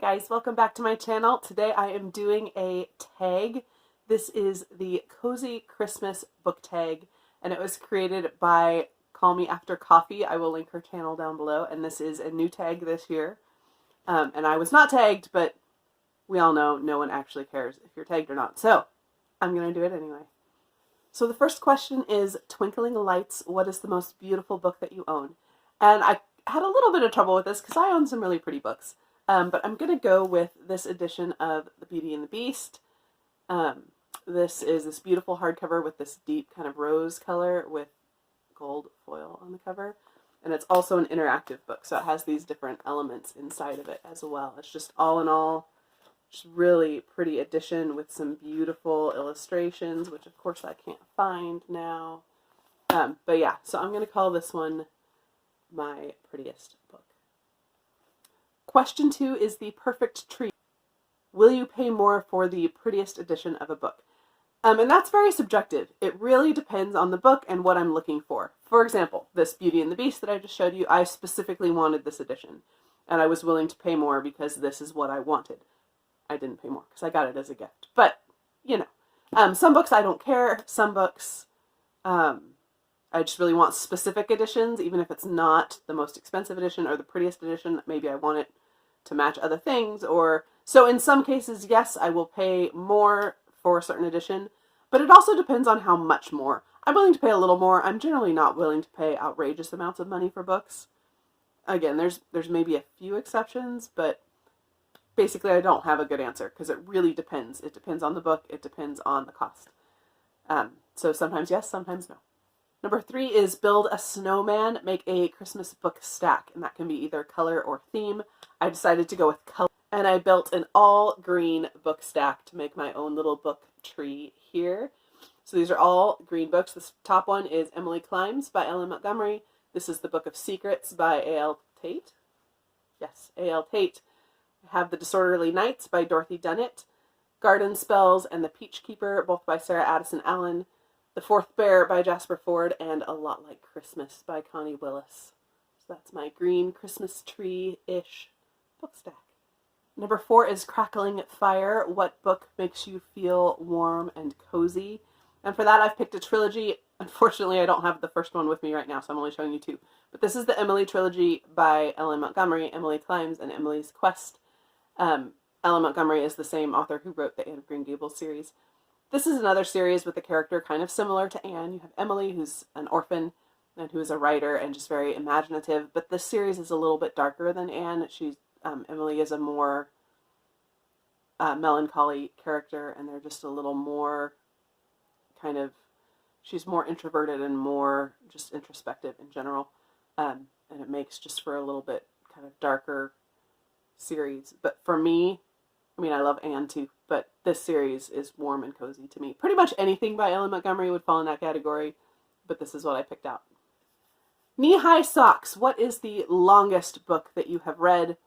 guys, welcome back to my channel. Today I am doing a tag. This is the Cozy Christmas book tag, and it was created by Call Me After Coffee. I will link her channel down below, and this is a new tag this year. And I was not tagged, but we all know no one actually cares if you're tagged or not, so I'm going to do it anyway. So the first question is, Twinkling Lights, what is the most beautiful book that you own? And I had a little bit of trouble with this because I own some really pretty books. But I'm going to go with this edition of The Beauty and the Beast. This is this beautiful hardcover with this deep kind of rose color with gold foil on the cover. And it's also an interactive book, so it has these different elements inside of it as well. It's just all in all, just really pretty edition with some beautiful illustrations, which of course I can't find now. But yeah, so I'm going to call this one my prettiest book. Question 2 is the perfect treat. Will you pay more for the prettiest edition of a book? And that's very subjective. It really depends on the book and what I'm looking for. For example, this Beauty and the Beast that I just showed you, I specifically wanted this edition. And I was willing to pay more because this is what I wanted. I didn't pay more because I got it as a gift. But, you know, some books I don't care. Some books I just really want specific editions, even if it's not the most expensive edition or the prettiest edition. Maybe I want it to match other things. Or so in some cases, yes, I will pay more for a certain edition, but it also depends on how much more. I'm willing to pay a little more. I'm generally not willing to pay outrageous amounts of money for books. Again, there's maybe a few exceptions, but basically I don't have a good answer because it really depends. It depends on the book. It depends on the cost. So sometimes yes, sometimes no. Number 3 is build a snowman, make a Christmas book stack, and that can be either color or theme. I decided to go with color, and I built an all green book stack to make my own little book tree here. So these are all green books. This top one is Emily Climbs by Ellen Montgomery. This is the Book of Secrets by A.L. Tate. Yes, A.L. Tate. I have The Disorderly Nights by Dorothy Dunnett. Garden Spells and The Peach Keeper, both by Sarah Addison Allen. The Fourth Bear by Jasper Fforde, and A Lot Like Christmas by Connie Willis. So that's my green Christmas tree-ish book stack. Number 4 is Crackling Fire. What book makes you feel warm and cozy? And for that I've picked a trilogy. Unfortunately, I don't have the first one with me right now, so I'm only showing you 2. But this is the Emily trilogy by Ellen Montgomery, Emily Climbs, and Emily's Quest. Ellen Montgomery is the same author who wrote the Anne of Green Gables series. This is another series with a character kind of similar to Anne. You have Emily, who's an orphan and who is a writer and just very imaginative. But this series is a little bit darker than Anne. Emily is a more melancholy character, and they're just a little more kind of, she's more introverted and more just introspective in general. And it makes just for a little bit kind of darker series. But for me, I mean, I love Anne too, but this series is warm and cozy to me. Pretty much anything by Ellen Montgomery would fall in that category, but this is what I picked out. Knee-high socks. What is the longest book that you have read?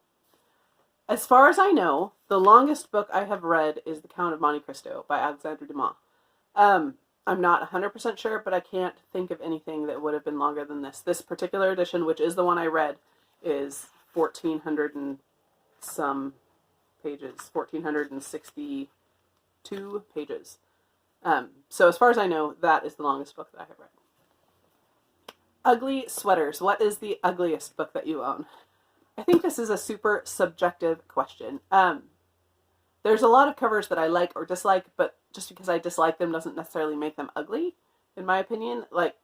As far as I know, the longest book I have read is The Count of Monte Cristo by Alexandre Dumas. I'm not 100% sure, but I can't think of anything that would have been longer than this. This particular edition, which is the one I read, is 1,400 and some pages, 1,462 pages. So as far as I know, that is the longest book that I have read. Ugly sweaters. What is the ugliest book that you own? I think this is a super subjective question. There's a lot of covers that I like or dislike, but just because I dislike them doesn't necessarily make them ugly, in my opinion. Like,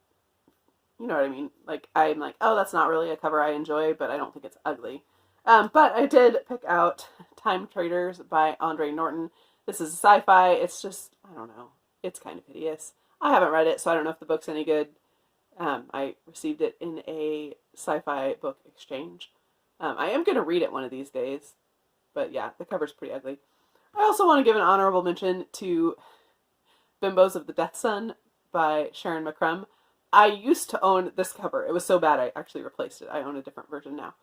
you know what I mean? Like, I'm like, oh, that's not really a cover I enjoy, but I don't think it's ugly. But I did pick out Time Traders by Andre Norton. This is sci-fi. It's just, I don't know. It's kind of hideous. I haven't read it, so I don't know if the book's any good. I received it in a sci-fi book exchange. I am going to read it one of these days. But yeah, the cover's pretty ugly. I also want to give an honorable mention to Bimbos of the Death Sun by Sharon McCrum. I used to own this cover. It was so bad I actually replaced it. I own a different version now.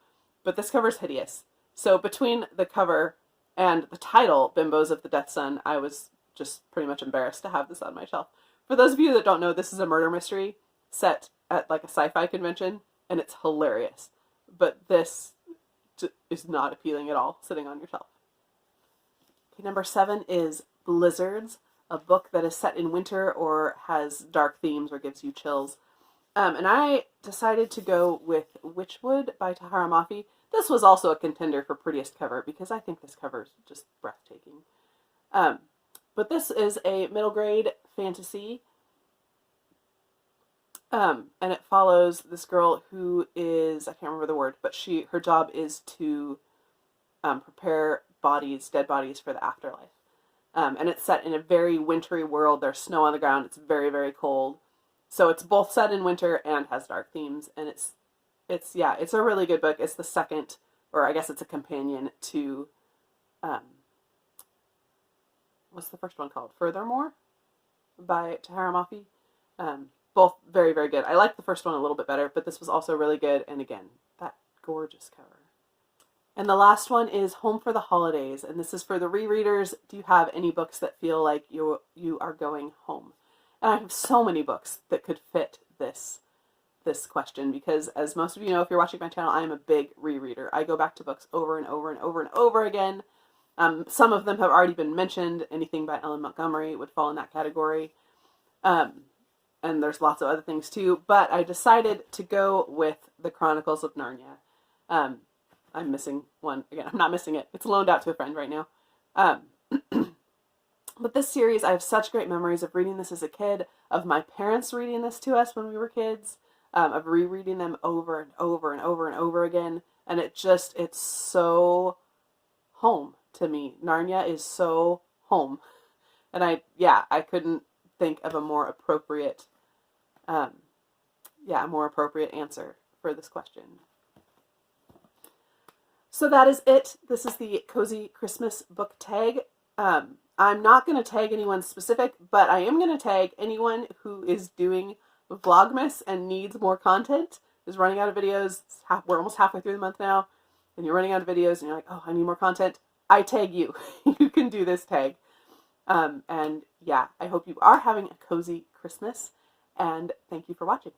But this cover's hideous. So between the cover and the title, Bimbos of the Death Sun, I was just pretty much embarrassed to have this on my shelf. For those of you that don't know, this is a murder mystery set at like a sci-fi convention, and it's hilarious. But this is not appealing at all sitting on your shelf. Okay, number 7 is Blizzards, a book that is set in winter or has dark themes or gives you chills. And I decided to go with Witchwood by Tahara Mafi. This was also a contender for prettiest cover because I think this cover is just breathtaking. But this is a middle grade fantasy. And it follows this girl who is, I can't remember the word, but her job is to prepare dead bodies for the afterlife. And it's set in a very wintry world. There's snow on the ground. It's very, very cold. So it's both set in winter and has dark themes. And it's a really good book. It's the second, or I guess it's a companion to, what's the first one called? Furthermore by Tahara Mafi. Both very, very good. I like the first one a little bit better, but this was also really good. And again, that gorgeous cover. And the last one is Home for the Holidays. And this is for the rereaders. Do you have any books that feel like you are going home? And I have so many books that could fit this question because, as most of you know, if you're watching my channel, I am a big rereader. I go back to books over and over and over and over again. Some of them have already been mentioned. Anything by Ellen Montgomery would fall in that category. And there's lots of other things too. But I decided to go with The Chronicles of Narnia. I'm missing one. Again, I'm not missing it. It's loaned out to a friend right now. But this series, I have such great memories of reading this as a kid, of my parents reading this to us when we were kids, of rereading them over and over and over and over again. And it's so home to me. Narnia is so home. And I couldn't think of a more appropriate, answer for this question. So that is it. This is the Cozy Christmas book tag. I'm not going to tag anyone specific, but I am going to tag anyone who is doing Vlogmas and needs more content, is running out of videos. We're almost halfway through the month now, and you're running out of videos, and you're like, oh, I need more content. I tag you. You can do this tag. And yeah, I hope you are having a cozy Christmas, and thank you for watching.